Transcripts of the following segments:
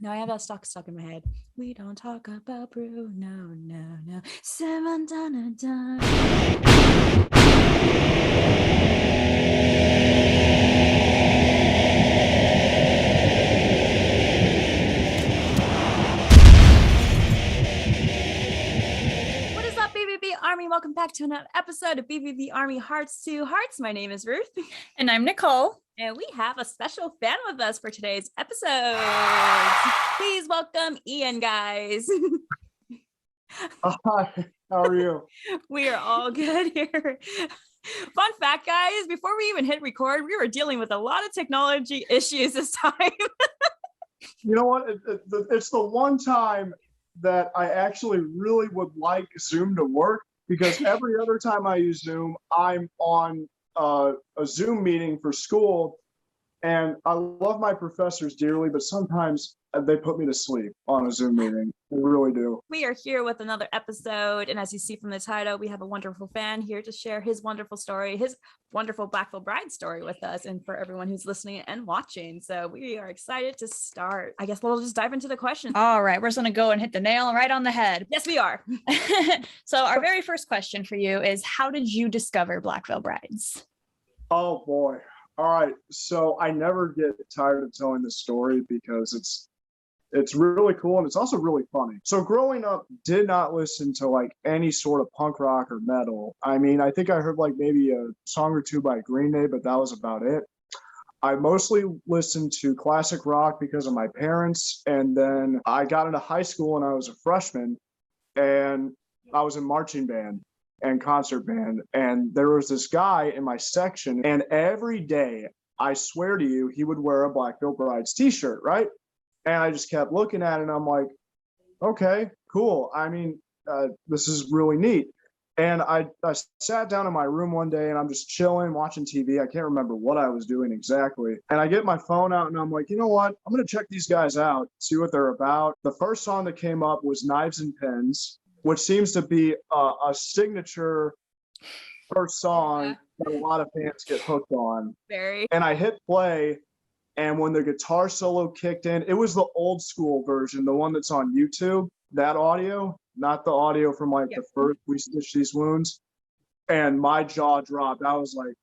No, I have that stuck in my head. We don't talk about Bruno, no. Seven dun dun. What is up, BVB Army? Welcome back to another episode of BVB Army Hearts to Hearts. My name is Ruth. And I'm Nicole. And we have a special fan with us for today's episode. Please welcome Ian, guys. Hi, how are you? We are all good here. Fun fact, guys, before we even hit record, we were dealing with a lot of technology issues this time. You know what? It's the one time that I actually really would like Zoom to work, because every other time I use Zoom, I'm on a Zoom meeting for school, and I love my professors dearly, but sometimes they put me to sleep on a Zoom meeting. They really do. We are here with another episode, and as you see from the title, we have a wonderful fan here to share his wonderful story, his wonderful Blackville bride story with us, and for everyone who's listening and watching. So we are excited to start. I guess we'll just dive into the question. All right, we're just going to go and hit the nail right on the head. Yes, we are. So our very first question for you is, how did you discover Blackville Brides? Oh boy. All right. So I never get tired of telling this story because it's really cool, and it's also really funny. So growing up, did not listen to like any sort of punk rock or metal. I mean, I think I heard like maybe a song or two by Green Day, but that was about it. I mostly listened to classic rock because of my parents. And then I got into high school and I was a freshman, and I was in marching band and concert band. And there was this guy in my section, and every day, I swear to you, he would wear a Blackville Brides t-shirt, right? And I just kept looking at it, and I'm like, okay, cool. I mean, this is really neat. And I sat down in my room one day, and I'm just chilling, watching TV. I can't remember what I was doing exactly. And I get my phone out, and I'm like, you know what? I'm going to check these guys out, see what they're about. The first song that came up was Knives and Pens, which seems to be a signature first song that a lot of fans get hooked on. Very. And I hit play. And when the guitar solo kicked in, it was the old school version, the one that's on YouTube, that audio, not the audio from like the first We Stitch These Wounds. And my jaw dropped. I was like,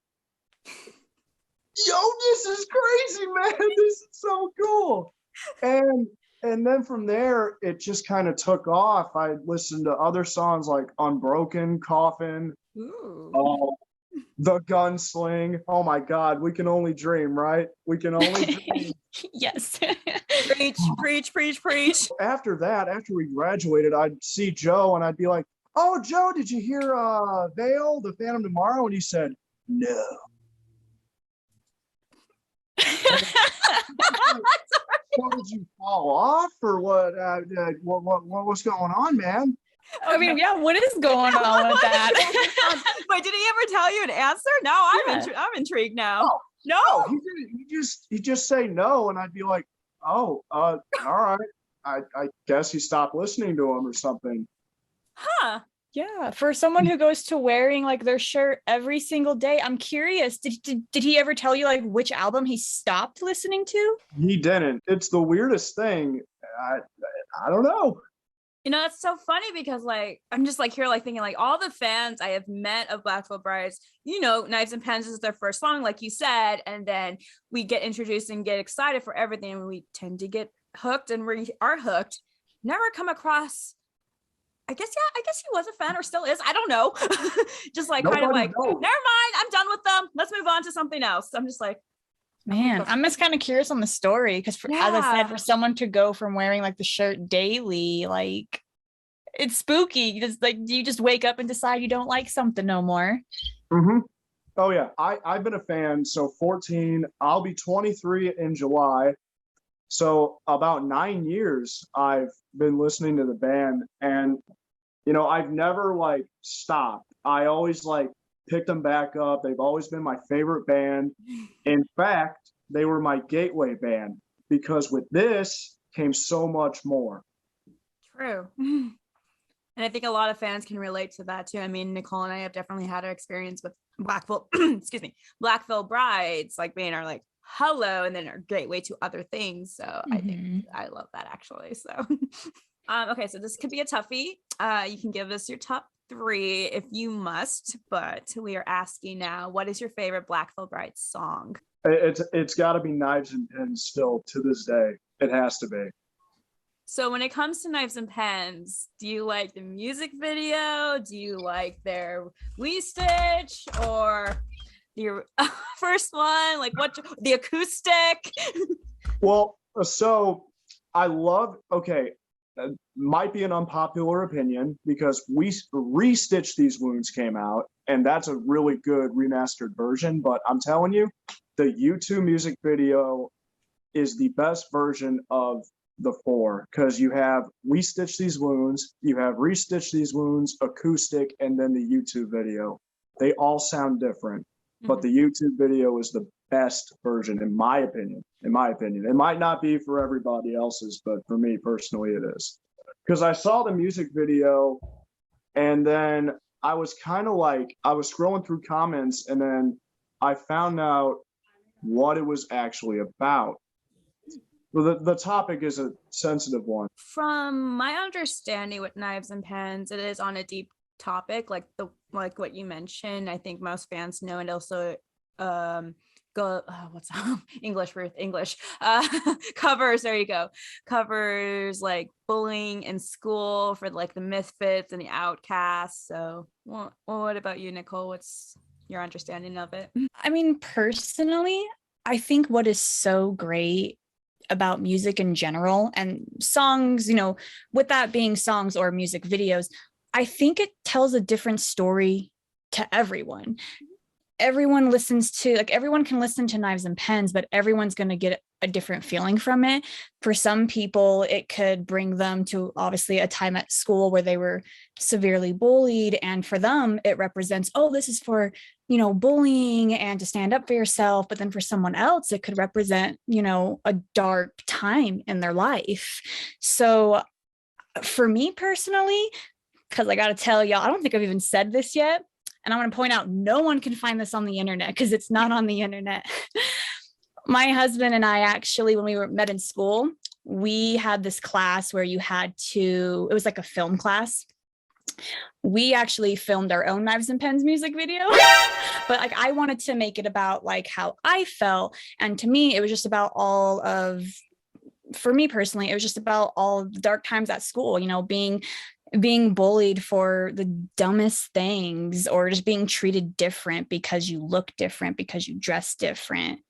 yo, this is crazy, man. This is so cool. And then from there, it just kind of took off. I listened to other songs like Unbroken, Coffin, The Gunsling. Oh my God, we can only dream, right? We can only dream. Yes. Preach. After that, after we graduated, I'd see Joe and I'd be like, oh, Joe, did you hear Veil, The Phantom Tomorrow? And he said, no. So did you fall off or what? What was going on, man? I mean, yeah, what is going on with that? Wait, did he ever tell you an answer? No, I'm intrigued now. No. He just say no, and I'd be like, oh, all right. I guess he stopped listening to him or something. Huh. Yeah, for someone who goes to wearing like their shirt every single day, I'm curious, did he ever tell you like which album he stopped listening to? He didn't. It's the weirdest thing. I don't know. You know, that's so funny because like I'm just like here like thinking like all the fans I have met of Blackville Brides, you know, Knives and Pens is their first song, like you said, and then we get introduced and get excited for everything, and we tend to get hooked, and we are hooked. Never come across. I guess he was a fan or still is. I don't know. Just like kind of like, never mind, I'm done with them. Let's move on to something else. I'm just like, man, I'm just kind of curious on the story because as I said, for someone to go from wearing like the shirt daily, like it's spooky. You just wake up and decide you don't like something no more. Mm-hmm. Oh yeah, I've been a fan. So 14, I'll be 23 in July. So about 9 years I've been listening to the band, and you know, I've never like stopped. I always like picked them back up. They've always been my favorite band. In fact, they were my gateway band because with this came so much more. True. And I think a lot of fans can relate to that too. I mean, Nicole and I have definitely had our experience with Blackville, Blackville Brides, like being our like hello and then our gateway to other things. So I think I love that actually. So okay, so this could be a toughie. You can give us your top 3 if you must, but we are asking now, what is your favorite Blackville Bright song? It's got to be Knives and Pens still to this day. It has to be. So when it comes to Knives and Pens, do you like the music video? Do you like their We Stitch or your first one? Like what the acoustic? Well, so I love, okay, might be an unpopular opinion because we Restitch These Wounds came out and that's a really good remastered version, but I'm telling you, the U2 music video is the best version of the 4 because you have We Stitch These Wounds, you have Restitch These Wounds, acoustic, and then the YouTube video. They all sound different, but the YouTube video is the best version in my opinion. It might not be for everybody else's, but for me personally it is. Because I saw the music video and then I was kind of like, I was scrolling through comments and then I found out what it was actually about. Well, the topic is a sensitive one. From my understanding with Knives and Pens, it is on a deep topic, like what you mentioned. I think most fans know, and also what's English, Ruth? English covers. There you go. Covers like bullying in school for like the misfits and the outcasts. So, well, what about you, Nicole? What's your understanding of it? I mean, personally, I think what is so great about music in general and songs, you know, with that being songs or music videos, I think it tells a different story to everyone. Everyone listens to, like, everyone can listen to Knives and Pens, but everyone's going to get a different feeling from it. For some people, it could bring them to obviously a time at school where they were severely bullied. And for them, it represents, oh, this is for, you know, bullying and to stand up for yourself. But then for someone else, it could represent, you know, a dark time in their life. So for me personally, because I got to tell y'all, I don't think I've even said this yet. And I want to point out, no one can find this on the internet because it's not on the internet. My husband and I actually, when we were met in school, we had this class where you had to, it was like a film class. We actually filmed our own Knives and Pens music video, but like I wanted to make it about like how I felt. And to me, it was just about for me personally, it was just about all the dark times at school, you know, being bullied for the dumbest things or just being treated different because you look different, because you dress different.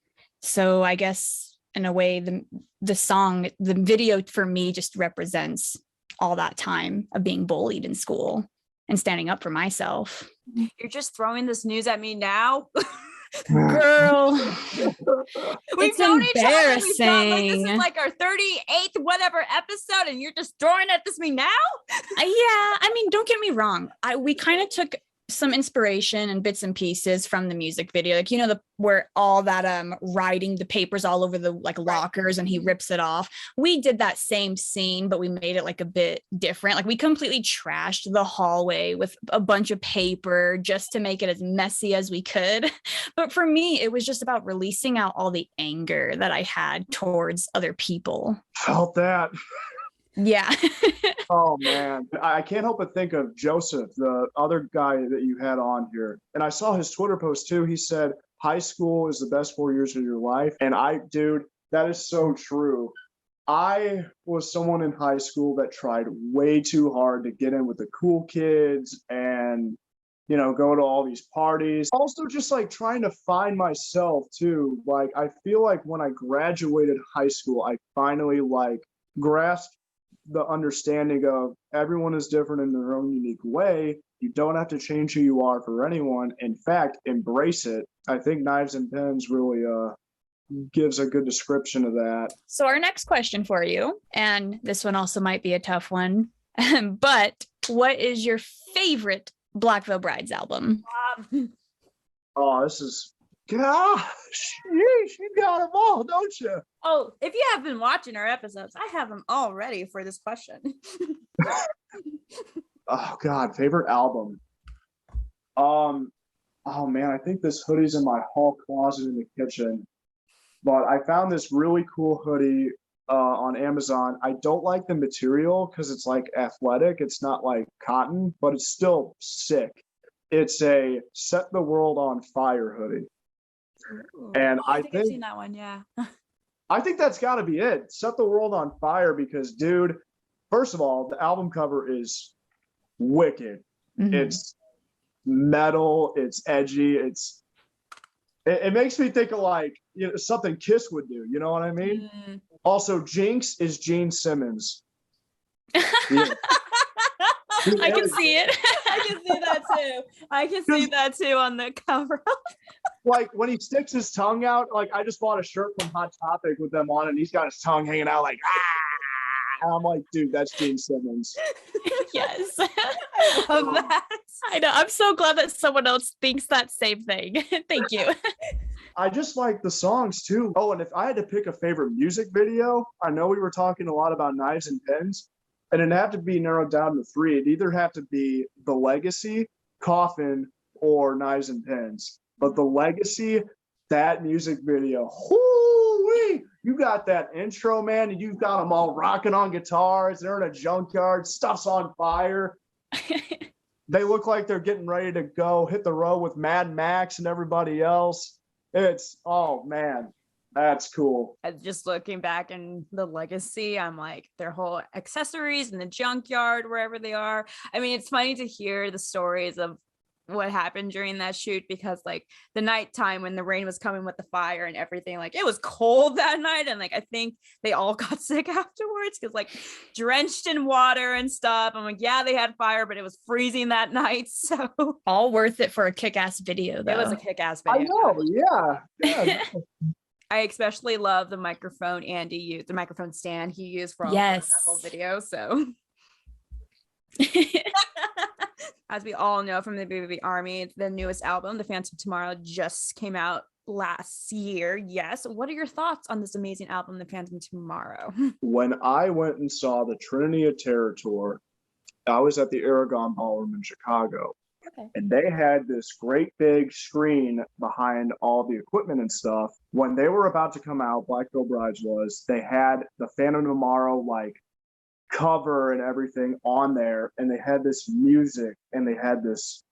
So I guess in a way, the song, the video for me just represents all that time of being bullied in school and standing up for myself. You're just throwing this news at me now? Girl, We've known each other. We've done, like, this embarrassing. is like our 38th whatever episode, and you're just throwing at me now? Yeah, I mean, don't get me wrong. We kind of took some inspiration and bits and pieces from the music video, like, you know, where all that writing, the papers all over the like lockers and he rips it off. We did that same scene, but we made it like a bit different. Like we completely trashed the hallway with a bunch of paper just to make it as messy as we could. But for me, it was just about releasing out all the anger that I had towards other people. Felt that. Yeah. Oh man, I can't help but think of Joseph, the other guy that you had on here. And I saw his Twitter post too. He said, high school is the best 4 years of your life. And dude, that is so true. I was someone in high school that tried way too hard to get in with the cool kids and, you know, go to all these parties. Also just like trying to find myself too. Like, I feel like when I graduated high school, I finally like grasped the understanding of everyone is different in their own unique way. You don't have to change who you are for anyone. In fact, embrace it. I think Knives and Pens really gives a good description of that. So our next question for you, and this one also might be a tough one, but what is your favorite Blackville Brides album? Oh, this is, gosh, you got them all, don't you? Oh, if you have been watching our episodes, I have them all ready for this question. Oh God, favorite album. Oh man, I think this hoodie's in my hall closet in the kitchen. But I found this really cool hoodie on Amazon. I don't like the material because it's like athletic. It's not like cotton, but it's still sick. It's a Set the World on Fire hoodie. And I think I've seen that one. Yeah. I think that's got to be it. Set the World on Fire because, dude, first of all, the album cover is wicked. Mm-hmm. It's metal. It's edgy. It makes me think of like, you know, something Kiss would do. You know what I mean? Mm. Also, Jinx is Gene Simmons. Yeah. I can see it. I can see that too. I can see that too on the cover. Like when he sticks his tongue out, like I just bought a shirt from Hot Topic with them on it, and he's got his tongue hanging out like, ah! And I'm like, dude, that's Gene Simmons. Yes. I love that. I know. I'm so glad that someone else thinks that same thing. Thank you. I just like the songs too. Oh, and if I had to pick a favorite music video, I know we were talking a lot about Knives and Pens, and it'd have to be narrowed down to three. It'd either have to be The Legacy, Coffin, or Knives and Pens. But The Legacy, that music video, whoo-wee, you got that intro, man, and you've got them all rocking on guitars. They're in a junkyard, stuff's on fire. They look like they're getting ready to go hit the road with Mad Max and everybody else. It's, oh man, that's cool. Just looking back in The Legacy, I'm like, their whole accessories in the junkyard, wherever they are. I mean, it's funny to hear the stories of what happened during that shoot, because like the nighttime when the rain was coming with the fire and everything, like it was cold that night, and like I think they all got sick afterwards because like drenched in water and stuff. I'm like, yeah, they had fire, but it was freezing that night. So all worth it for a kick-ass video though. It was a kick-ass video. I know, yeah. I especially love the microphone Andy used, the microphone stand he used for all that whole video. So as we all know from the BVB Army, the newest album, The Phantom Tomorrow, just came out last year. Yes. What are your thoughts on this amazing album, The Phantom Tomorrow? When I went and saw the Trinity of Terror tour, I was at the Aragon Ballroom in Chicago. Okay. And they had this great big screen behind all the equipment and stuff. When they were about to come out, Blackville Brides was, they had the Phantom Tomorrow like cover and everything on there, and they had this music, and they had this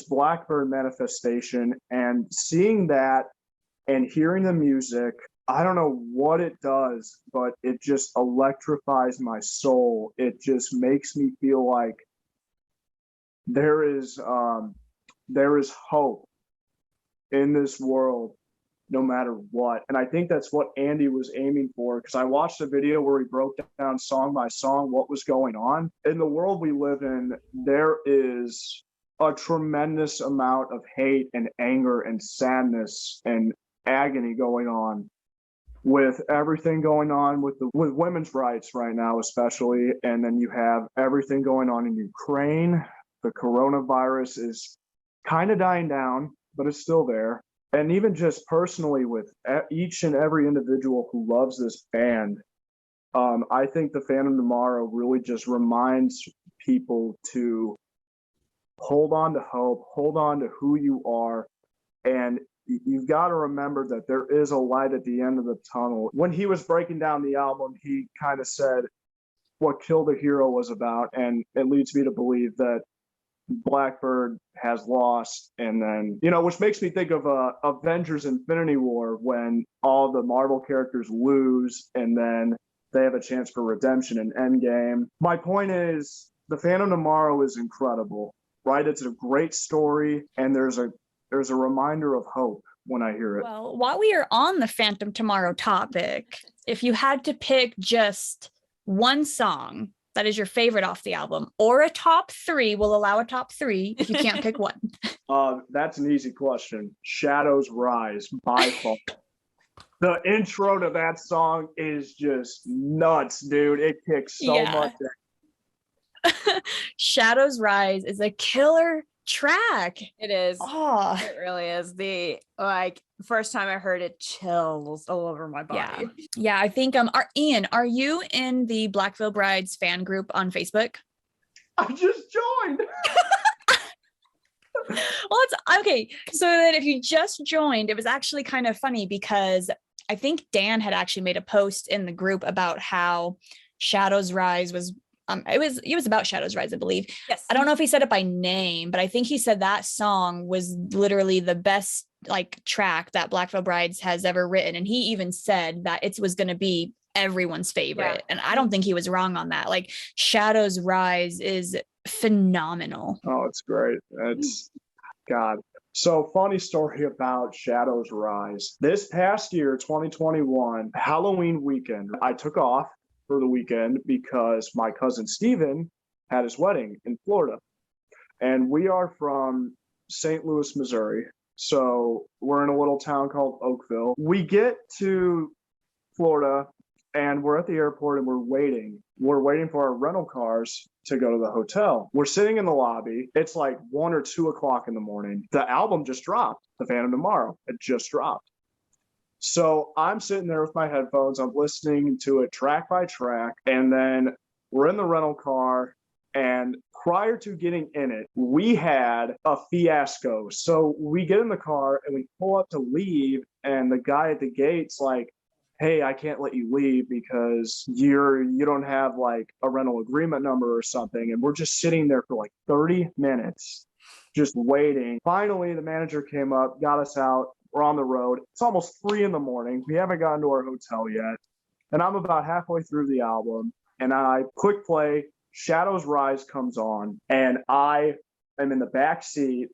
Blackbird manifestation, and seeing that and hearing the music, I don't know what it does, but it just electrifies my soul. It just makes me feel like there is hope in this world no matter what. And I think that's what Andy was aiming for, because I watched a video where he broke down song by song what was going on. In the world we live in, there is a tremendous amount of hate and anger and sadness and agony going on with everything going on with women's rights right now, especially. And then you have everything going on in Ukraine. The coronavirus is kind of dying down, but it's still there. And even just personally with each and every individual who loves this band, I think The Phantom Tomorrow really just reminds people to hold on to hope, hold on to who you are, and you've got to remember that there is a light at the end of the tunnel. When he was breaking down the album, he kind of said what Kill the Hero was about, and it leads me to believe that Blackbird has lost. And then, you know, which makes me think of Avengers Infinity War, when all the Marvel characters lose and then they have a chance for redemption in Endgame. My point is, The Phantom Tomorrow is incredible, right? It's a great story, and there's a reminder of hope when I hear it. Well, while we are on the Phantom Tomorrow topic, if you had to pick just one song that is your favorite off the album, or a top three, we'll allow a top three if you can't pick one. That's an easy question. Shadows Rise by far. The intro to that song is just nuts, dude. It kicks so much. Shadows Rise is a killer track. It is. Oh, it really is. The first time I heard it, chills all over my body. Yeah. I think Ian, are you in the Blackville Brides fan group on Facebook? I just joined. Well, it's okay. So that if you just joined, it was actually kind of funny because I think Dan had actually made a post in the group about how Shadows Rise was it was about Shadows Rise, I believe. Yes. I don't know if he said it by name, but I think he said that song was literally the best like track that Blackville Brides has ever written. And he even said that it was going to be everyone's favorite. And I don't think he was wrong on that. Like Shadows Rise is phenomenal. Oh, it's great. It's God. So funny story about Shadows Rise. This past year, 2021, Halloween weekend, I took off for the weekend because my cousin Steven had his wedding in Florida. And we are from St. Louis, Missouri. So we're in a little town called Oakville. We get to Florida and we're at the airport and we're waiting. We're waiting for our rental cars to go to the hotel. We're sitting in the lobby. It's like 1 or 2 o'clock in the morning. The album just dropped. The Phantom Tomorrow. It just dropped. So I'm sitting there with my headphones. I'm listening to it track by track. And then we're in the rental car. And prior to getting in it, we had a fiasco. So we get in the car and we pull up to leave. And the guy at the gate's like, hey, I can't let you leave because you don't have like a rental agreement number or something. And we're just sitting there for like 30 minutes, just waiting. Finally, the manager came up, got us out. We're on the road. It's almost 3 a.m. We haven't gotten to our hotel yet. And I'm about halfway through the album. And I click play, Shadows Rise comes on. And I am in the back seat,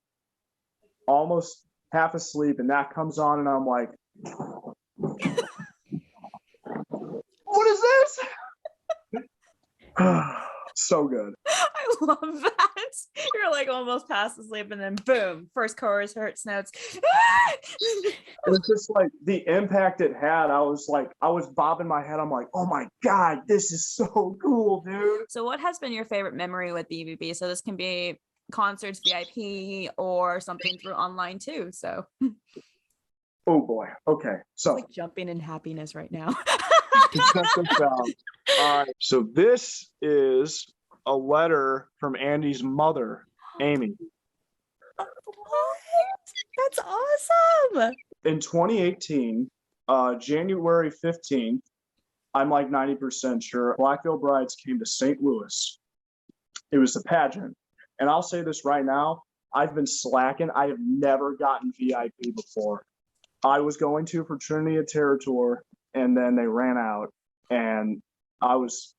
almost half asleep. And that comes on and I'm like, what is this? So good. I love that. You're like almost past asleep and then boom, first chorus hurts notes. It's just like the impact it had. I was bobbing my head. I'm like, oh my God, this is so cool, dude. So what has been your favorite memory with BVB? So this can be concerts, VIP, or something through online too. So oh boy. Okay. So like jumping in happiness right now. check this out. All right. So this is a letter from Andy's mother, Amy. What? That's awesome. In 2018, January 15th, I'm like 90% sure, Blackville Brides came to St. Louis. It was the pageant. And I'll say this right now, I've been slacking. I have never gotten VIP before. I was going to for Trinity of Terror Tour, and then they ran out, and I was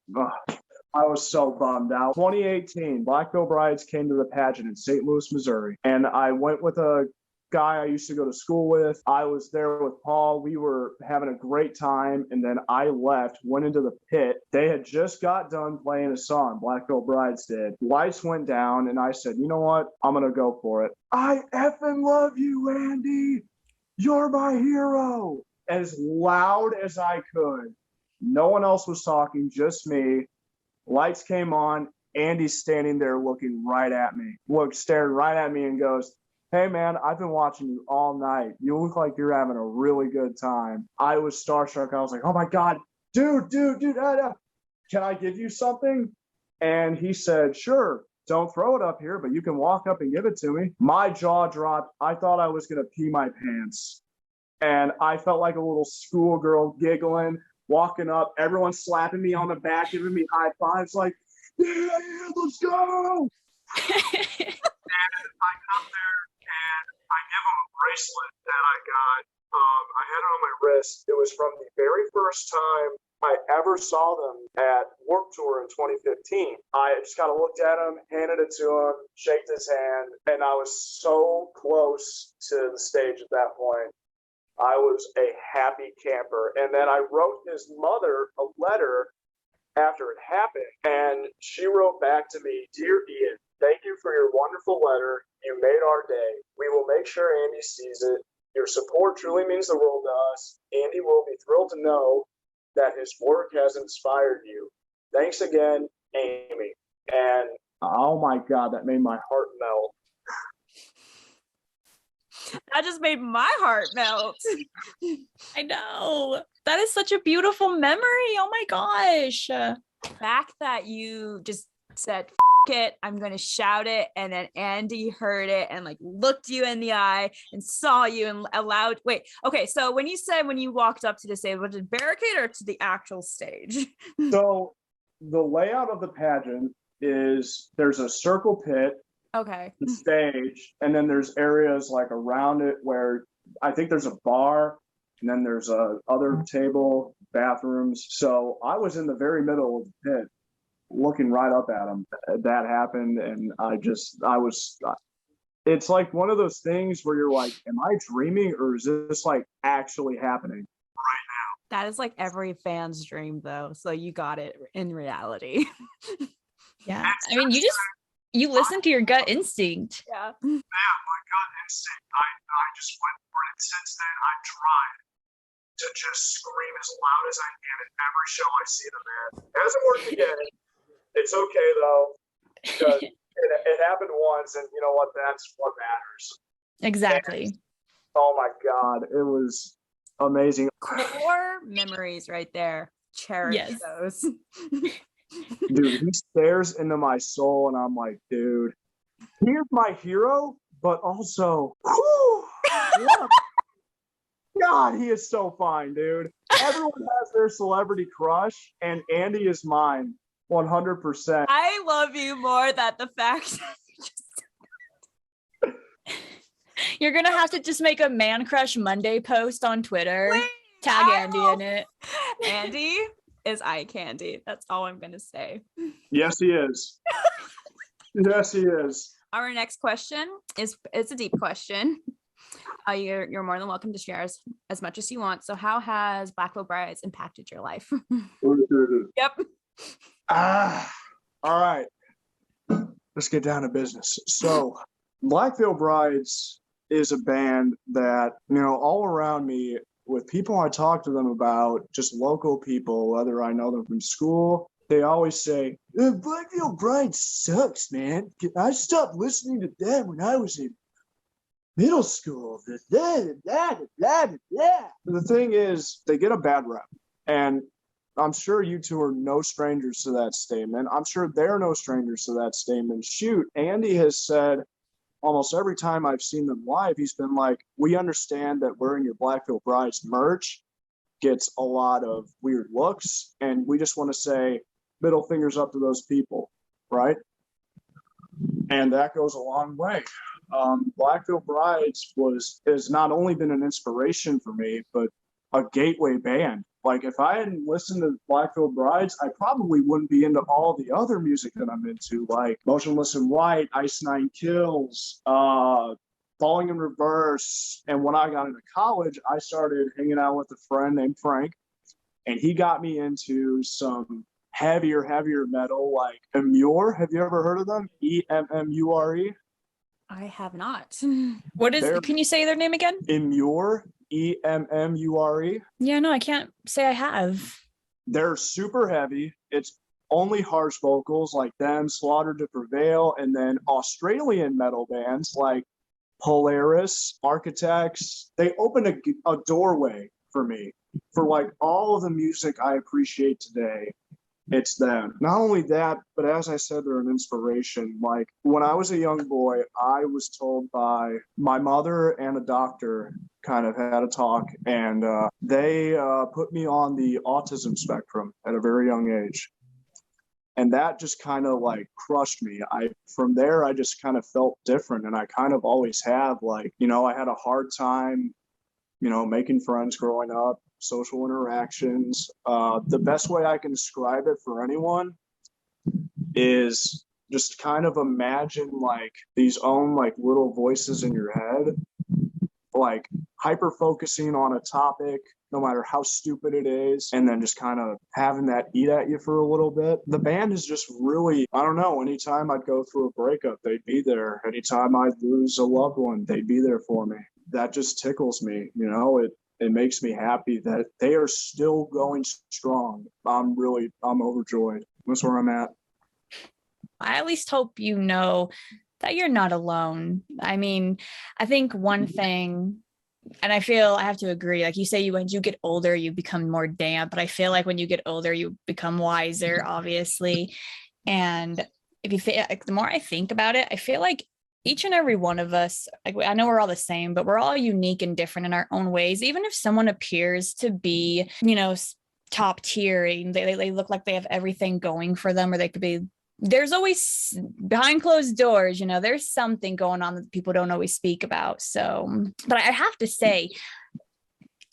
so bummed out. 2018, Blackville Brides came to the pageant in St. Louis, Missouri, and I went with a guy I used to go to school with. I was there with Paul. We were having a great time, and then I left, went into the pit. They had just got done playing a song, Blackville Brides did. Lights went down, and I said, you know what? I'm going to go for it. I effing love you, Andy. You're my hero. As loud as I could. No one else was talking, just me. Lights came on. Andy's standing there looking right at me. Stared right at me and goes, hey, man, I've been watching you all night. You look like you're having a really good time. I was starstruck. I was like, oh, my God, dude, can I give you something? And he said, sure. Don't throw it up here, but you can walk up and give it to me. My jaw dropped. I thought I was going to pee my pants. And I felt like a little schoolgirl giggling, walking up, everyone slapping me on the back, giving me high fives, like, yeah, let's go. And I come there and I give them a bracelet that I got. I had it on my wrist. It was from the very first time I ever saw them at Warped Tour in 2015. I just kind of looked at him, handed it to him, shaked his hand, and I was so close to the stage at that point. I was a happy camper. And then I wrote his mother a letter after it happened, and she wrote back to me, Dear Ian, thank you for your wonderful letter. You made our day. We will make sure Andy sees it. Your support truly means the world to us. Andy will be thrilled to know that his work has inspired you. Thanks again, Amy. And oh my God, that made my heart melt. That just made my heart melt. I know. That is such a beautiful memory. Oh my gosh. The fact that you just said it, I'm going to shout it. And then Andy heard it and like looked you in the eye and saw you and allowed, wait, okay. So when you said, when you walked up to the stage, was it barricade or to the actual stage? So the layout of the pageant is there's a circle pit, Okay. the stage, and then there's areas like around it where I think there's a bar, and then there's a other table, bathrooms. So I was in the very middle of the pit, looking right up at him. That happened, and it's like one of those things where you're like, am I dreaming or is this like actually happening? That is like every fan's dream though. So you got it in reality. Yeah. I mean, you listen to your gut instinct. Yeah. Yeah, my gut instinct. I just went for it. Since then, I've tried to just scream as loud as I can at every show I see them at. It hasn't worked again. It's okay though, because it happened once, and you know what? That's what matters. Exactly. And, oh my God, it was amazing. Core memories right there. Cherish those. Dude, he stares into my soul, and I'm like, dude, here's my hero, but also, whew, what God, he is so fine, dude. Everyone has their celebrity crush, and Andy is mine, 100%. I love you more than the fact that you just You're gonna have to just make a Man Crush Monday post on Twitter. Please, Tag Andy in it. Andy is eye candy. That's all I'm gonna say. Yes, he is. Yes, he is. Our next question is it's a deep question. You're more than welcome to share as much as you want. So how has Blackville Brides impacted your life? Yep. All right. Let's get down to business. So Blackville Brides is a band that, all around me, with people I talk to them about, just local people, whether I know them from school, they always say, Blackville Brides sucks, man. I stopped listening to them when I was in middle school. The thing is, they get a bad rep. And I'm sure you two are no strangers to that statement. I'm sure they're no strangers to that statement. Shoot, Andy has said almost every time I've seen them live, he's been like, we understand that wearing your Blackville Brides merch gets a lot of weird looks, and we just want to say middle fingers up to those people, right? And that goes a long way. Blackville Brides has not only been an inspiration for me, but a gateway band. Like, if I hadn't listened to Blackville Brides, I probably wouldn't be into all the other music that I'm into, like Motionless in White, Ice Nine Kills, Falling in Reverse. And when I got into college, I started hanging out with a friend named Frank, and he got me into some heavier metal, like Emmure. Have you ever heard of them? Emmure? I have not. What is? Can you say their name again? Emmure. Emmure. Yeah, no, I can't say I have. They're super heavy. It's only harsh vocals like them, Slaughter to Prevail, and then Australian metal bands like Polaris, Architects. They open a doorway for me for like all of the music I appreciate today. It's them. Not only that, but as I said, they're an inspiration. Like, when I was a young boy, I was told by my mother and a doctor, kind of had a talk, and they put me on the autism spectrum at a very young age. And that just kind of like crushed me. From there, I just kind of felt different. And I kind of always have, like, I had a hard time, making friends growing up, social interactions. The best way I can describe it for anyone is just kind of imagine like these own like little voices in your head, like hyper focusing on a topic, no matter how stupid it is, and then just kind of having that eat at you for a little bit. The band is just really, I don't know, anytime I'd go through a breakup, they'd be there. Anytime I'd lose a loved one, they'd be there for me. That just tickles me, it makes me happy that they are still going strong. I'm overjoyed. That's where I'm at. I at least hope you know that you're not alone. I mean, I think one thing, and I feel I have to agree, like you say, when you get older, you become more damp, but I feel like when you get older, you become wiser, obviously. And if you think, like, the more I think about it, I feel like each and every one of us, like, I know we're all the same, but we're all unique and different in our own ways. Even if someone appears to be, top tier, and they look like they have everything going for them, or they could be, there's always behind closed doors, there's something going on that people don't always speak about. So, but I have to say,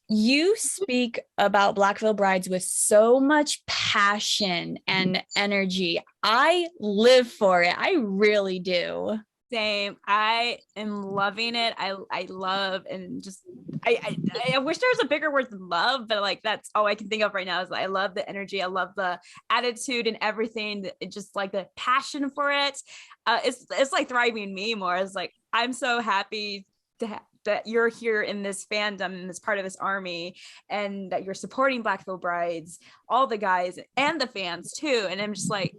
you speak about Blackville Brides with so much passion and energy. I live for it. I really do. Same. I am loving it. I love, and just I wish there was a bigger word than love, but like that's all I can think of right now is I love the energy. I love the attitude and everything. It just like the passion for it. It's like thriving me more. It's like I'm so happy that you're here in this fandom and this part of this army, and that you're supporting Blackville Brides, all the guys and the fans too. And I'm just like,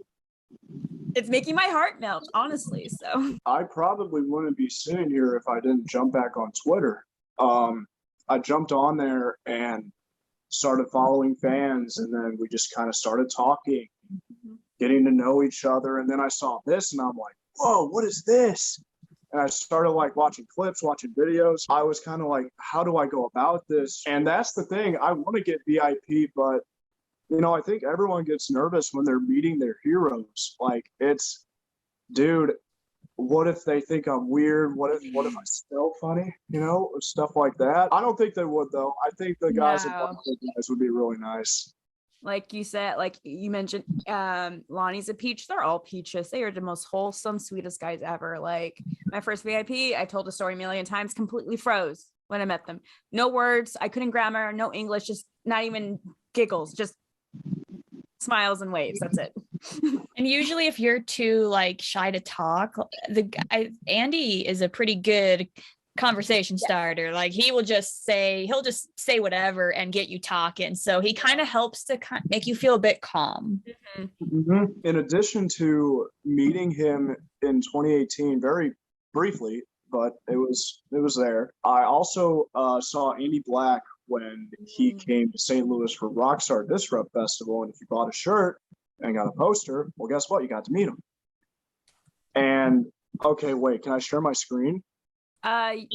it's making my heart melt, honestly. So I probably wouldn't be sitting here if I didn't jump back on Twitter. I jumped on there and started following fans, and then we just kind of started talking, getting to know each other. And then I saw this, and I'm like, whoa, what is this? And I started like watching clips, watching videos. I was kind of like, how do I go about this? And that's the thing. I want to get VIP, but I think everyone gets nervous when they're meeting their heroes. Like, it's, dude, what if they think I'm weird? What if I smell funny? Stuff like that. I don't think they would, though. I think the guys at Blackville Brides would be really nice. Like you said, like you mentioned, Lonnie's a peach. They're all peaches. They are the most wholesome, sweetest guys ever. Like my first VIP, I told the story a million times, completely froze when I met them. No words. I couldn't grammar, no English, just not even giggles, just smiles and waves. That's it. And usually if you're too like shy to talk, Andy is a pretty good conversation starter. Like he'll just say whatever and get you talking. So he kind of helps to make you feel a bit calm. In addition to meeting him in 2018, very briefly, but it was there. I also saw Andy Black when he came to St. Louis for Rockstar Disrupt Festival. And if you bought a shirt and got a poster, well, guess what? You got to meet him. And okay, wait, can I share my screen?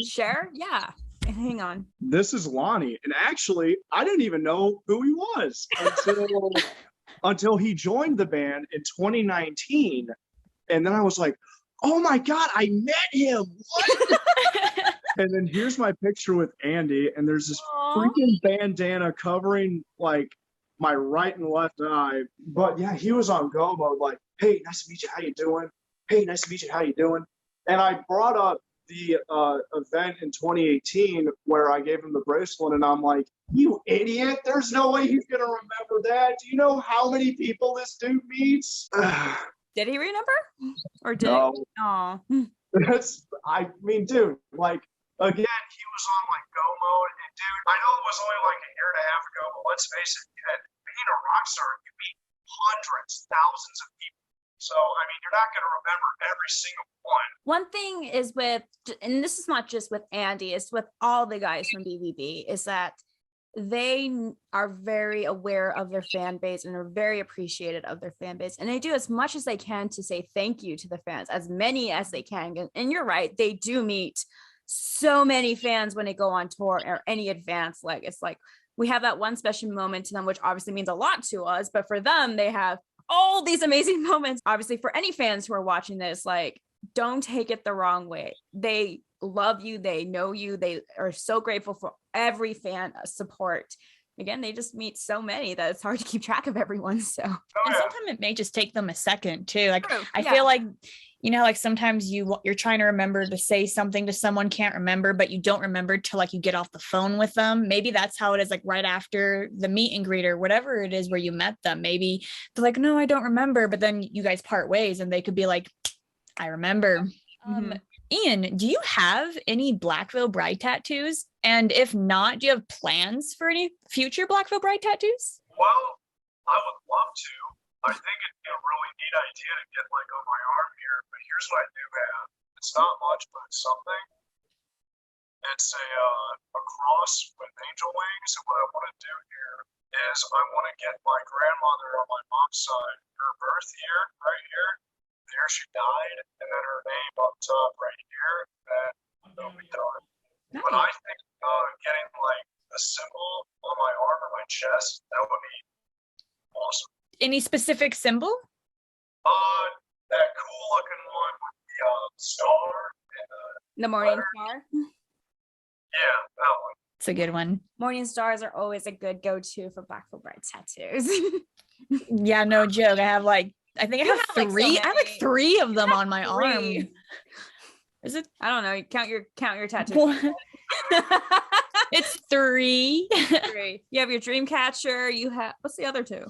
Share? Yeah. Hang on. This is Lonnie. And actually, I didn't even know who he was until he joined the band in 2019. And then I was like, oh my God, I met him. What? And then here's my picture with Andy, and there's this freaking bandana covering like my right and left eye. But yeah, he was on go mode, like, hey, nice to meet you. How you doing? Hey, nice to meet you. How you doing? And I brought up the event in 2018 where I gave him the bracelet, and I'm like, you idiot. There's no way he's going to remember that. Do you know how many people this dude meets? Did he remember? Or did no. Oh. I mean, dude, like, again, he was on like go mode, and dude, I know it was only like a year and a half ago, but let's face it, being a rock star, you meet hundreds, thousands of people. So, I mean, you're not going to remember every single one. One thing is with, and this is not just with Andy, it's with all the guys from BVB, is that they are very aware of their fan base and are very appreciative of their fan base. And they do as much as they can to say thank you to the fans, as many as they can. And you're right, they do meet so many fans when they go on tour or any advance. Like, it's like we have that one special moment to them, which obviously means a lot to us, but for them, they have all these amazing moments. Obviously, for any fans who are watching this, like, don't take it the wrong way. They love you. They know you. They are so grateful for every fan support. Again, they just meet so many that it's hard to keep track of everyone. So, and sometimes it may just take them a second too. Like, true. I feel like, like sometimes you're trying to remember to say something to someone, can't remember, but you don't remember till like you get off the phone with them. Maybe that's how it is, like right after the meet and greet or whatever it is where you met them. Maybe they're like, no, I don't remember. But then you guys part ways and they could be like, I remember. Ian, do you have any Blackville Bride tattoos? And if not, do you have plans for any future Blackville Bride tattoos? Well, I would love to. I think it'd be a really neat idea to get like on my arm here, but here's what I do have. It's not much, but it's something. It's a cross with angel wings, and what I want to do here is I want to get my grandmother on my mom's side, her birth year, right here. There year she died, and then her name up top right here, and that'll be done. Nice. But I think getting like a symbol on my arm or my chest, that would be awesome. Any specific symbol? That cool looking one with the star and The morning star. yeah, that one. It's a good one. Morning stars are always a good go-to for Blackville Bride tattoos. Yeah, no joke. I have like, I think I have like, so three. I have like many. 3 of them on my arm. Three. Is it? I don't know. You count your tattoos. It's 3. 3. You have your dream catcher. You have, what's the other 2?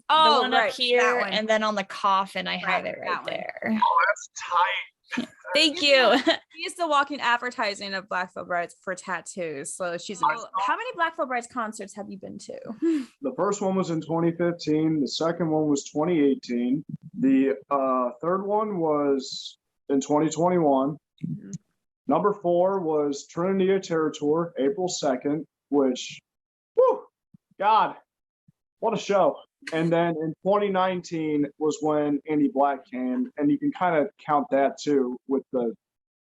The one right, up here, that one. and then on the coffin, I have Right, it right that one. there. Oh, that's tight. Thank you. She used to walk in advertising of Blackville Brides for tattoos. So she's. How many Blackville Brides concerts have you been to? The first one was in 2015. The second one was 2018. The third one was in 2021. Mm-hmm. Number 4 was Trinity Terror Tour, April 2nd, which, whew, God, what a show. And then in 2019 was when Andy Black came, and you can kind of count that too with the,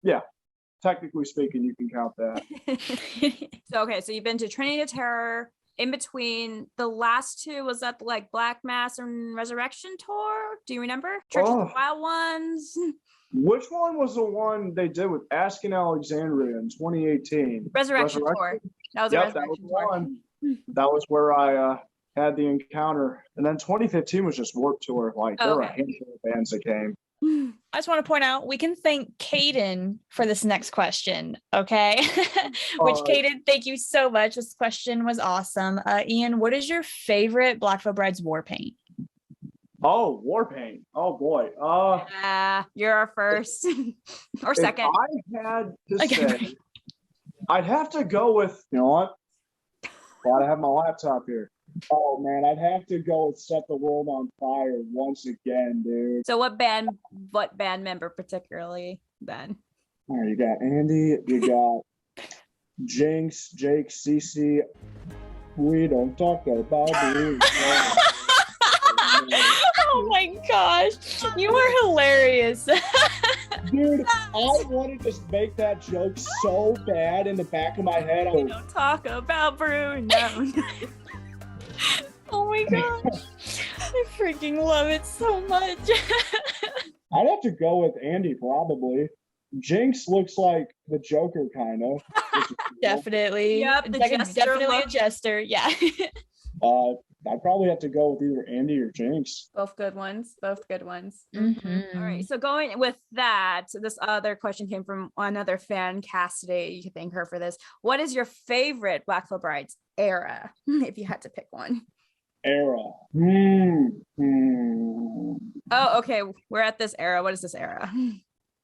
yeah, technically speaking, you can count that. So you've been to Trinity of Terror. In between the last 2, was that like Black Mass and Resurrection tour? Do you remember? Church of the Wild Ones. Which one was the one they did with Asking Alexandria in 2018? Resurrection tour. That was a Resurrection tour. One. That was where I had the encounter. And then 2015 was just Warped Tour. Like, there were a handful of bands that came. I just want to point out, we can thank Caden for this next question, okay? Which, Caden, thank you so much. This question was awesome. Ian, what is your favorite Blackville Brides war paint? Oh, war paint. Oh, boy. You're our first. Or second. If I had to say, I'd have to go with, you know what? Gotta have my laptop here. Oh man, I'd have to go with Set the World on Fire once again, dude. So what band member particularly then? All right, you got Andy, you got Jinx, Jake, Cece. We don't talk about it. Oh my gosh, you are hilarious. Dude, I wanted to make that joke so bad in the back of my head. We don't talk about Bruno. Oh my gosh. I freaking love it so much. I'd have to go with Andy, probably. Jinx looks like the Joker, kind of. Definitely. Yep, the jester definitely look. a jester. Yeah. I'd probably have to go with either Andy or Jinx. Both good ones. Mm-hmm. All right. So going with that, this other question came from another fan, Cassidy. You can thank her for this. What is your favorite Blackville Brides era, if you had to pick one? Era. Oh, okay. We're at this era. What is this era?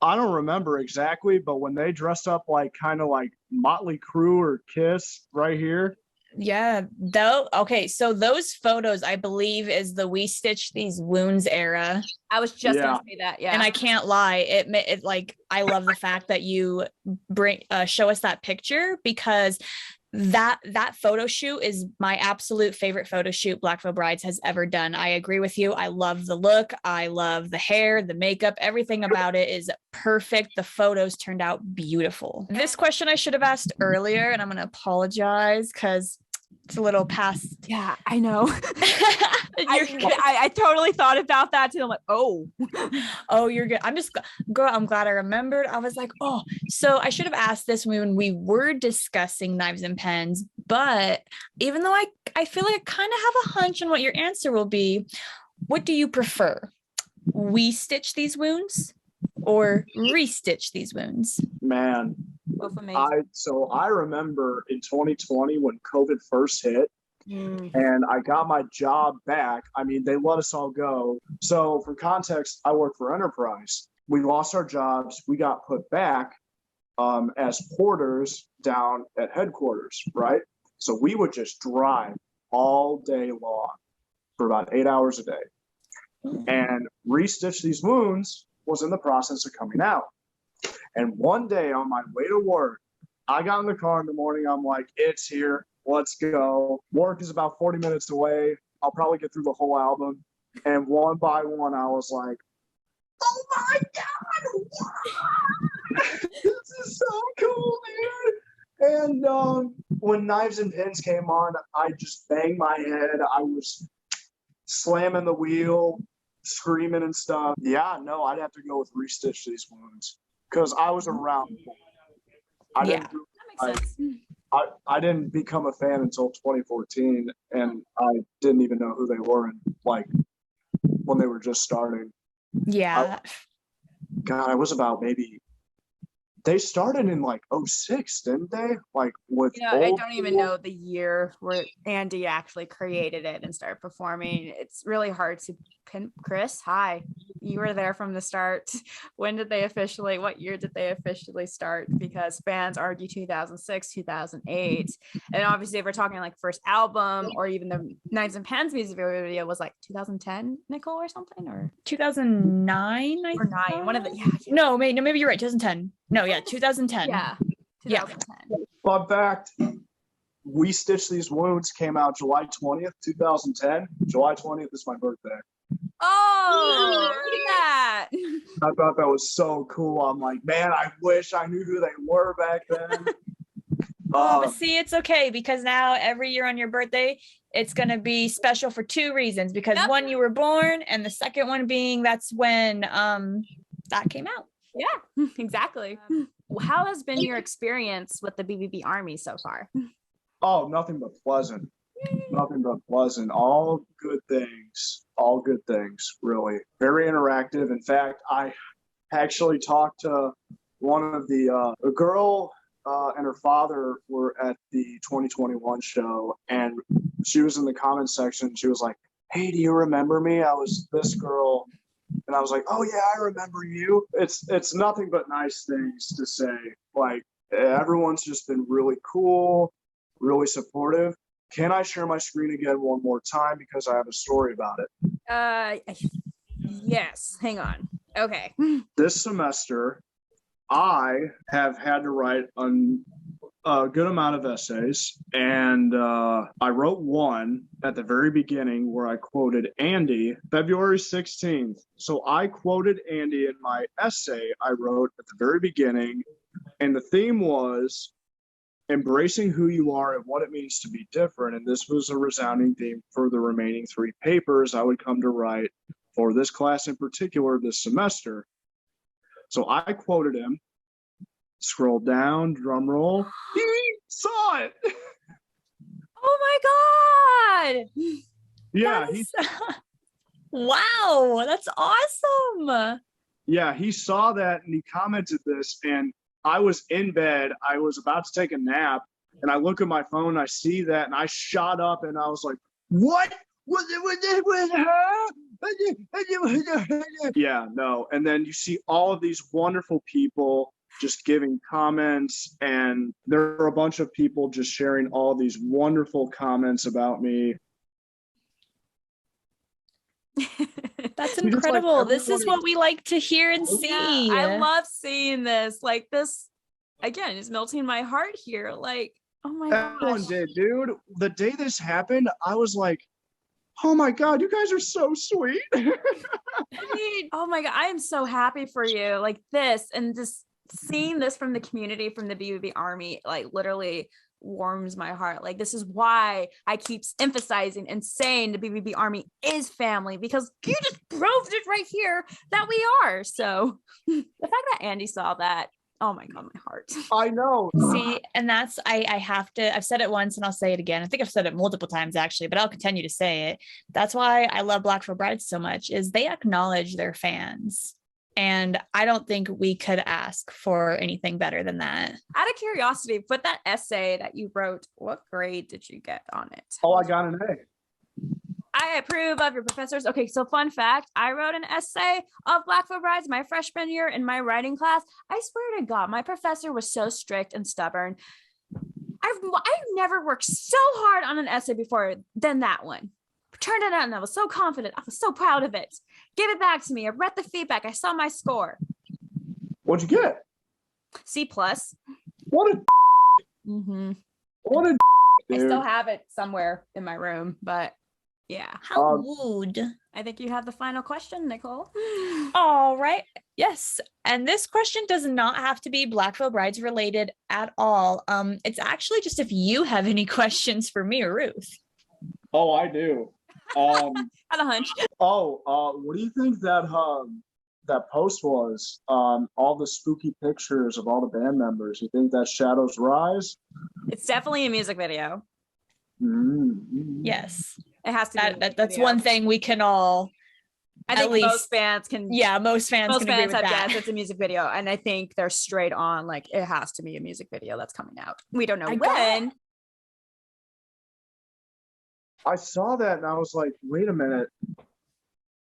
I don't remember exactly, but when they dressed up like kind of like Motley Crue or Kiss right here. Yeah, though. Okay, so those photos, I believe, is the We Stitch These Wounds era. I was just gonna say that. Yeah, and I can't lie. It like, I love the fact that you show us that picture, because that photo shoot is my absolute favorite photo shoot Blackville Brides has ever done. I agree with you. I love the look. I love the hair, the makeup, everything about it is perfect. The photos turned out beautiful. This question I should have asked earlier, and I'm going to apologize because it's a little past. Yeah, I know. I totally thought about that too. I'm like, oh, you're good. I'm glad I remembered. I was like, oh, so I should have asked this when we were discussing Knives and Pens, but even though I feel like I kind of have a hunch on what your answer will be, what do you prefer? We stitch these wounds or restitch these wounds? Man, both amazing. I remember in 2020 when COVID first hit, and I got my job back. I mean, they let us all go. So for context, I work for Enterprise. We lost our jobs. We got put back as porters down at headquarters, right? So we would just drive all day long for about 8 hours a day. And Restitch These Wounds was in the process of coming out. And one day on my way to work, I got in the car in the morning. I'm like, it's here. Let's go. Work is about 40 minutes away. I'll probably get through the whole album. And one by one, I was like, oh my God, this is so cool, dude. And when Knives and Pins came on, I just banged my head. I was slamming the wheel, screaming and stuff. Yeah, no, I'd have to go with Restitch These Wounds because I was around. I didn't. That makes sense. I didn't become a fan until 2014, and I didn't even know who they were, like when they were just starting. Yeah. God, I was about maybe. They started in like 06, didn't they? Like with I don't even know the year where Andy actually created it and started performing. It's really hard to pin. Chris, hi. You were there from the start. What year did they officially start? Because fans argue 2006, 2008. And obviously if we're talking like first album or even the Knives and Pens music video was like 2010, Nicole, or something, or 2009, or 9. One of the No, maybe you're right. 2010. No, yeah, 2010. Yeah. 2010. Fun fact, We Stitch These Wounds came out July 20th, 2010. July 20th is my birthday. Oh, look at that. I thought that was so cool. I'm like, man, I wish I knew who they were back then. But see, it's okay because now every year on your birthday, it's going to be special for two reasons. Because one, you were born, and the second one being that's when that came out. Yeah, exactly. How has been your experience with the BVB Army so far? Oh, nothing but pleasant. Nothing but pleasant. All good things. All good things, really. Very interactive. In fact, I actually talked to one of a girl and her father were at the 2021 show, and she was in the comments section. She was like, hey, do you remember me? I was this girl. And I was like, oh yeah, I remember you. It's nothing but nice things to say. Like, everyone's just been really cool, really supportive. Can I share my screen again one more time because I have a story about it? Yes. Hang on. Okay. This semester, I have had to write a good amount of essays, and I wrote one at the very beginning where I quoted Andy, February 16th. So I quoted Andy in my essay I wrote at the very beginning, and the theme was embracing who you are and what it means to be different. And this was a resounding theme for the remaining 3 papers I would come to write for this class in particular this semester. So I quoted him. Scroll down, drum roll. He saw it. Oh my God. Yeah. Wow, that's awesome. Yeah, he saw that and he commented this, and I was in bed. I was about to take a nap, and I look at my phone, and I see that, and I shot up, and I was like, what? Was it with her? Yeah, no. And then you see all of these wonderful people just giving comments, and there are a bunch of people just sharing all these wonderful comments about me. That's incredible. Like, this is what we like to hear and see. Yeah, I love seeing this. Like, this again is melting my heart here. Like, oh my gosh. Everyone did, dude. The day this happened, I was like, oh my God, you guys are so sweet. Oh my God, I am so happy for you. Like, this, and just seeing this from the community, from the BVB Army, like literally warms my heart. Like, this is why I keep emphasizing and saying the BVB Army is family, because you just proved it right here that we are. So the fact that Andy saw that, oh my God, my heart. I know. See, and that's, I have to, I've said it once and I'll say it again. I think I've said it multiple times actually, but I'll continue to say it. That's why I love Blackville Brides so much, is they acknowledge their fans. And I don't think we could ask for anything better than that. Out of curiosity, with that essay that you wrote, what grade did you get on it? Oh, I got an A. I approve of your professors. Okay, so fun fact, I wrote an essay of Blackville Brides my freshman year in my writing class. I swear to God, my professor was so strict and stubborn. I've never worked so hard on an essay before than that one. Turned it out and I was so confident. I was so proud of it. Give it back to me. I read the feedback. I saw my score. What'd you get? C+. What a Mm-hmm. what a I still have it somewhere in my room, but Yeah. How rude. I think you have the final question, Nicole. All right. Yes. And this question does not have to be Blackville Brides related at all. It's actually just if you have any questions for me or Ruth. Oh, I do. Had a hunch. What do you think that post was? All the spooky pictures of all the band members. You think that's Shadows Rise? It's definitely a music video. Mm-hmm. Yes. It has to be. That's one thing we can all. I think most fans can. Yeah, most fans can agree with that. Yes, it's a music video, and I think they're straight on. Like it has to be a music video that's coming out. We don't know when. I saw that and I was like, wait a minute.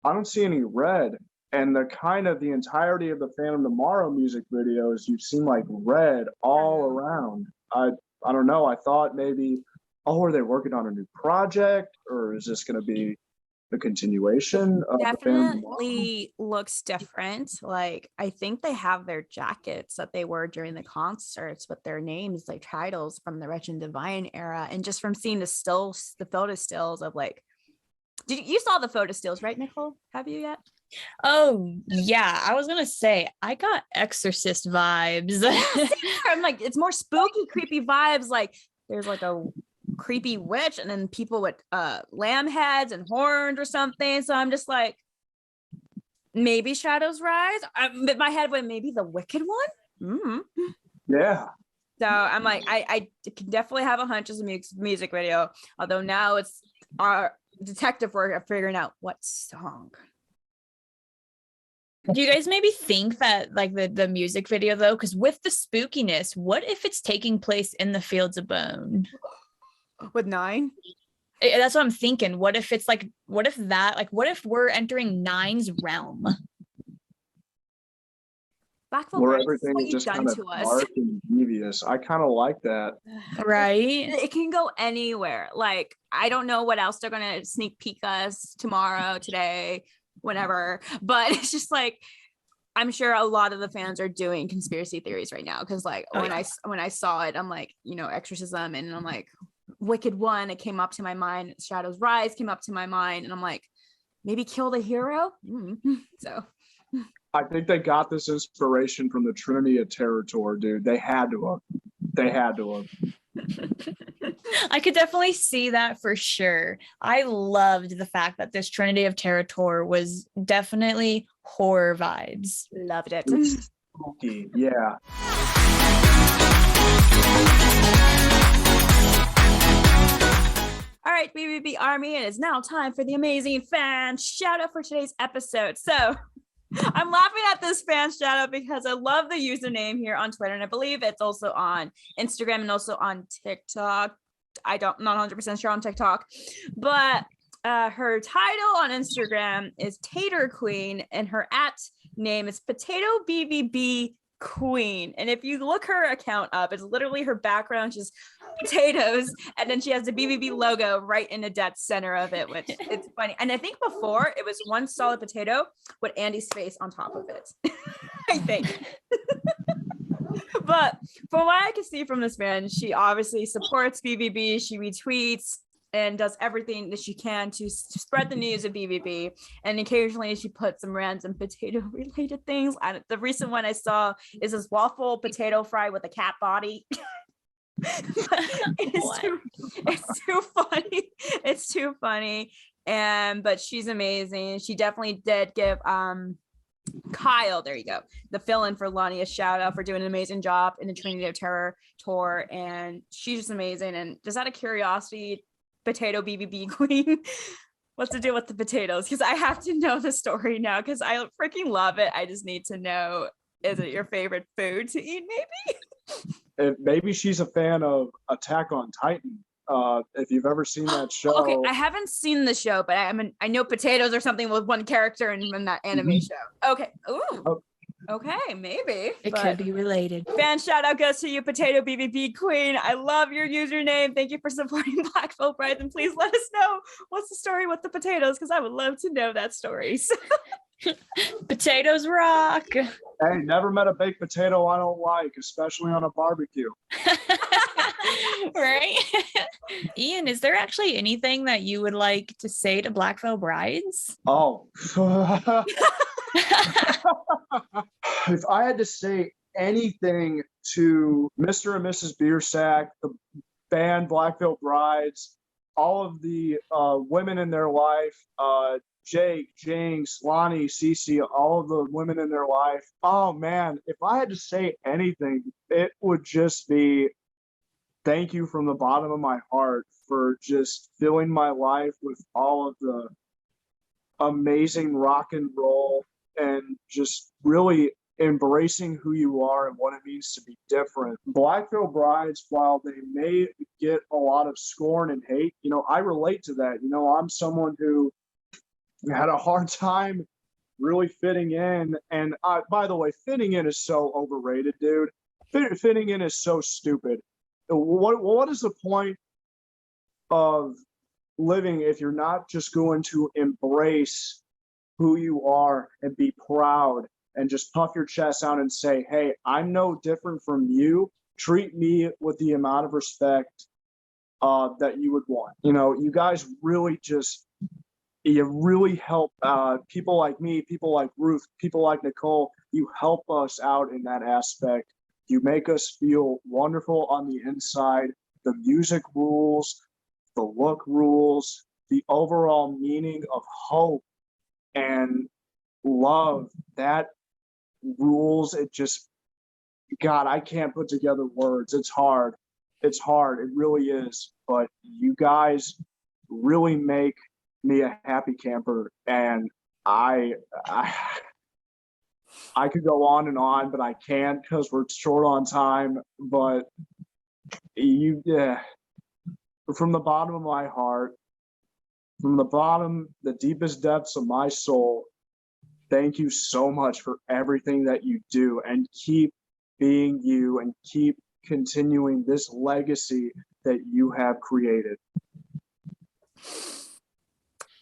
I don't see any red. And the entirety of the Phantom Tomorrow music videos, you've seen like red all around. I don't know. I thought maybe, are they working on a new project, or is this going to be the continuation of definitely looks different. Like I think they have their jackets that they wore during the concerts with their names, like titles from the Wretched Divine era, and just from seeing the photo stills of like, you saw the photo stills, right, Nicole? Have you yet? Oh yeah, I was gonna say I got Exorcist vibes. I'm like, it's more spooky, creepy vibes. Like there's like a creepy witch and then people with lamb heads and horns or something. So I'm just like, maybe Shadows Rise. My head went maybe the Wicked one. Mm-hmm. Yeah. So I'm like, I can definitely have a hunch as a music video, although now it's our detective work of figuring out what song. Do you guys maybe think that like the music video though, because with the spookiness, what if it's taking place in the Fields of Bone? With 9? That's what I'm thinking. What if we're entering 9's realm? Blackfall, where everything is just kind of dark and devious. I kind of like that. Right? It can go anywhere. Like, I don't know what else they're going to sneak peek us tomorrow, today, whenever. But it's just like, I'm sure a lot of the fans are doing conspiracy theories right now. Because like when I saw it, I'm like, exorcism. And I'm like, Wicked one, it came up to my mind. Shadows Rise came up to my mind, and I'm like, maybe kill the hero. So I think they got this inspiration from the Trinity of Terror tour, dude. They had to have. I could definitely see that for sure. I loved the fact that this Trinity of Terror tour was definitely horror vibes. Loved it. Spooky, yeah. All right, BVB Army, it is now time for the amazing fan shout out for today's episode. So I'm laughing at this fan shout out because I love the username here on Twitter, and I believe it's also on Instagram and also on TikTok. Not 100% sure on TikTok, but her title on Instagram is TaterQueen, and her @name is Potato BVB Queen. And if you look her account up, it's literally her background just potatoes, and then she has the BVB logo right in the dead center of it, which it's funny. And I think before it was one solid potato with Andy's face on top of it. I think. But from what I can see from this man, she obviously supports BVB. She retweets and does everything that she can to spread the news of BVB. And occasionally she puts some random potato related things. The recent one I saw is this waffle potato fry with a cat body. It's too funny. It's too funny. But she's amazing. She definitely did give Kyle, there you go, the fill-in for Lonnie, a shout out for doing an amazing job in the Trinity of Terror tour. And she's just amazing. And just out of curiosity, Potato BVB Queen, what's the deal with the potatoes? Because I have to know the story now because I freaking love it. I just need to know, is it your favorite food to eat maybe? Maybe she's a fan of Attack on Titan. If you've ever seen that show. Okay, I haven't seen the show, but I know potatoes or something with one character in that anime show. Okay. Ooh. Okay, maybe. It could be related. Fan shout out goes to you, Potato BVB Queen. I love your username. Thank you for supporting Blackfall Brides, and please let us know what's the story with the potatoes, because I would love to know that story. So. Potatoes rock. Hey, never met a baked potato I don't like, especially on a barbecue. Right? Ian, is there actually anything that you would like to say to Blackville brides? Oh. If I had to say anything to Mr. and Mrs. Biersack, the band Blackville Brides, all of the women in their life, Jake, Jinx, Lonnie, Cece, all of the women in their life. Oh man, if I had to say anything, it would just be thank you from the bottom of my heart for just filling my life with all of the amazing rock and roll and just really embracing who you are and what it means to be different. Blackville Brides, while they may get a lot of scorn and hate, I relate to that. I'm someone who had a hard time really fitting in. And by the way, fitting in is so overrated, dude. Fitting in is so stupid. What is the point of living if you're not just going to embrace who you are and be proud and just puff your chest out and say, hey, I'm no different from you. Treat me with the amount of respect that you would want. You guys really you really help people like me, people like Ruth, people like Nicole. You help us out in that aspect. You make us feel wonderful on the inside. The music rules, the look rules, the overall meaning of hope and love, that rules. It just, God, I can't put together words. It's hard. It really is. But you guys really make me a happy camper, and I could go on and on, but I can't because we're short on time. But from the bottom of my heart, from the deepest depths of my soul, thank you so much for everything that you do, and keep being you and keep continuing this legacy that you have created.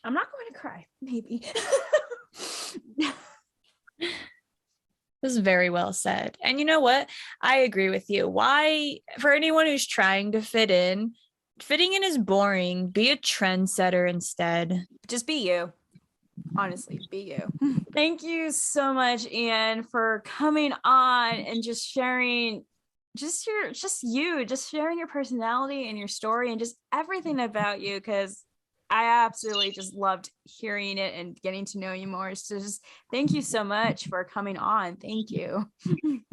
I'm not going to cry, maybe. This is very well said. And you know what? I agree with you. Why, for anyone who's trying to fit in, fitting in is boring. Be a trendsetter instead. Just be you. Honestly, be you. Thank you so much, Ian, for coming on and just sharing just sharing your personality and your story and just everything about you, because I absolutely just loved hearing it and getting to know you more. So just thank you so much for coming on. Thank you.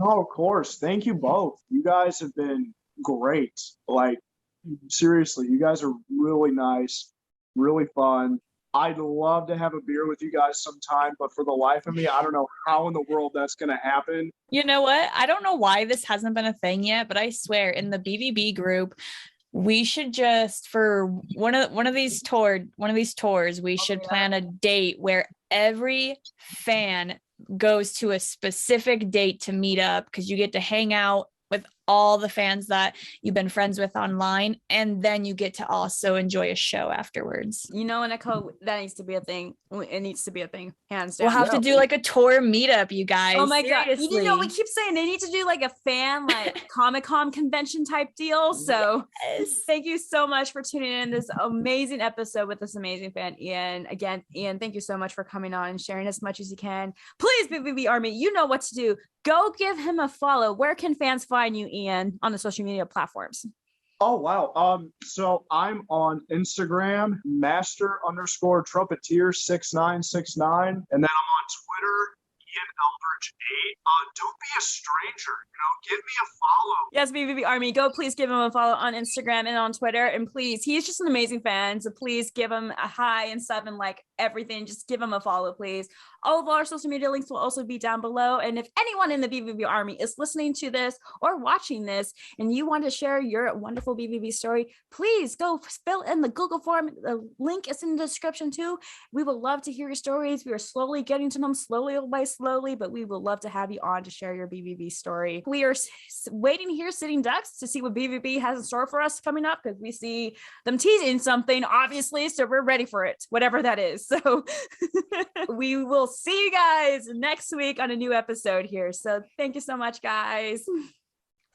Oh, of course. Thank you both. You guys have been great. Like, seriously, you guys are really nice, really fun. I'd love to have a beer with you guys sometime, but for the life of me, I don't know how in the world that's going to happen. You know what? I don't know why this hasn't been a thing yet, but I swear in the BVB group, we should just, for one of these tours, we should plan a date where every fan goes to a specific date to meet up, because you get to hang out with all the fans that you've been friends with online, and then you get to also enjoy a show afterwards. Nicole, that needs to be a thing. It needs to be a thing, hands down. We'll have to do like a tour meetup, you guys. Oh my Seriously. God. We keep saying they need to do like a fan, like Comic-Con convention type deal. So yes. Thank you so much for tuning in this amazing episode with this amazing fan, Ian. Again, Ian, thank you so much for coming on and sharing as much as you can. Please, BVB Army, you know what to do. Go give him a follow. Where can fans find you, Ian, on the social media platforms? Oh, wow. So I'm on Instagram, master_trumpeteer6969. And then I'm on Twitter, Ian Eldridge 8. Don't be a stranger, give me a follow. Yes, BVB Army, go please give him a follow on Instagram and on Twitter. And please, he's just an amazing fan. So please give him a hi and sub and like everything. Just give him a follow, please. All of our social media links will also be down below. And if anyone in the BVB Army is listening to this or watching this and you want to share your wonderful BVB story, please go fill in the Google form. The link is in the description too. We would love to hear your stories. We are slowly getting to them slowly by slowly, but we would love to have you on to share your BVB story. We are waiting here, sitting ducks, to see what BVB has in store for us coming up, because we see them teasing something, obviously, so we're ready for it, whatever that is. So we will see you guys next week on a new episode here. So thank you so much, guys.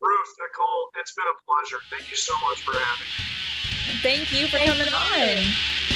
Ruth, Nicole, it's been a pleasure. Thank you so much for having me. Thank you for coming on.